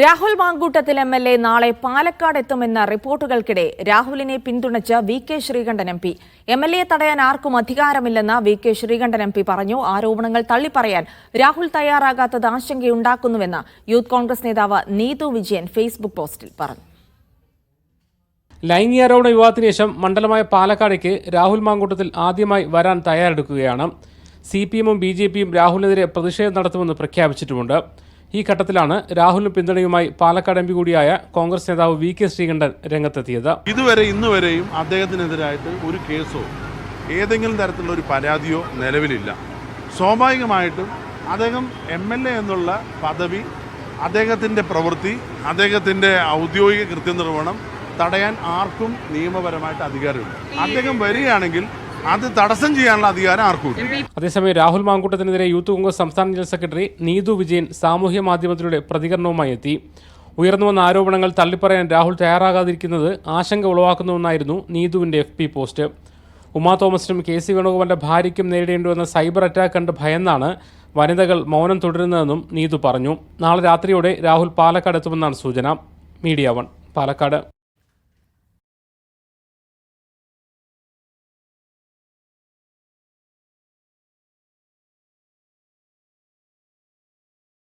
Rahul Mamkootathil MLA നാളെ പാലക്കാട് എത്തുമെന്ന റിപ്പോർട്ടുകൾക്കിടെ രാഹുലിനെ പിന്തുണച്ച് വി.കെ. ശ്രീകണ്ഠൻ എം.പി. എം.എൽ.എയെ തടയാൻ ആർക്കും അധികാരമില്ലെന്ന് വി.കെ. ശ്രീകണ്ഠൻ എം.പി. പറഞ്ഞു. ആരോപണങ്ങൾ തള്ളിപ്പറയാൻ രാഹുൽ തയ്യാറാകാത്തത് ആശങ്കയുണ്ടാക്കുന്നുവെന്ന് യൂത്ത് കോൺഗ്രസ് നേതാവ് നീതു വിജയൻ ഫേസ്ബുക്ക് പോസ്റ്റിൽ പറഞ്ഞു. ലൈംഗികാരോപണ വിവാദത്തിന് ശേഷം മണ്ഡലമായ പാലക്കാടേക്ക് രാഹുൽ മാങ്കൂട്ടത്തിൽ ആദ്യമായി വരാൻ തയ്യാറെടുക്കുകയാണ്. CPM-ഉം BJP-യും രാഹുലിനെതിരെ പ്രതിഷേധം നടത്തുമെന്ന് പ്രഖ്യാപിച്ചിട്ടുമുണ്ട്. ഈ ഘട്ടത്തിലാണ് രാഹുലിന് പിന്തുണയുമായി പാലക്കാട് MP കൂടിയായ കോൺഗ്രസ് നേതാവ് വി.കെ. ശ്രീകണ്ഠൻ രംഗത്തെത്തിയത്. ഇന്നുവരെയും അദ്ദേഹത്തിനെതിരായിട്ട് ഒരു കേസോ ഏതെങ്കിലും തരത്തിലുള്ള ഒരു പരാതിയോ നിലവിലില്ല. സ്വാഭാവികമായിട്ടും അദ്ദേഹം MLA എന്നുള്ള പദവി, അദ്ദേഹത്തിൻ്റെ പ്രവൃത്തി, അദ്ദേഹത്തിൻ്റെ ഔദ്യോഗിക കൃത്യനിർവഹണം തടയാൻ ആർക്കും നിയമപരമായിട്ട് അധികാരമില്ല. അദ്ദേഹം വരികയാണെങ്കിൽ അത് തടസ്സം ചെയ്യാനുള്ള അധികാരം ആർക്കും. അതേസമയം രാഹുൽ മാങ്കൂട്ടത്തിനെതിരെ യൂത്ത് കോൺഗ്രസ് സംസ്ഥാന ജനറൽ സെക്രട്ടറി നീതു വിജയൻ സാമൂഹ്യ മാധ്യമത്തിലൂടെ പ്രതികരണവുമായി എത്തി. ഉയർന്നുവന്ന ആരോപണങ്ങൾ തള്ളിപ്പറയാൻ രാഹുൽ തയ്യാറാകാതിരിക്കുന്നത് ആശങ്ക ഉളവാക്കുന്നുവെന്നായിരുന്നു നീതുവിന്റെ FB പോസ്റ്റ്. ഉമാ തോമസിനും KC വേണുഗോപാലിന്റെ ഭാര്യയ്ക്കും നേരിടേണ്ടിവന്ന സൈബർ അറ്റാക്ക് കണ്ട് ഭയന്നാണ് വനിതകൾ മൗനം തുടരുന്നതെന്നും നീതു പറഞ്ഞു. നാളെ രാത്രിയോടെ രാഹുൽ പാലക്കാട് എത്തുമെന്നാണ് സൂചന. മീഡിയ 1 പാലക്കാട്.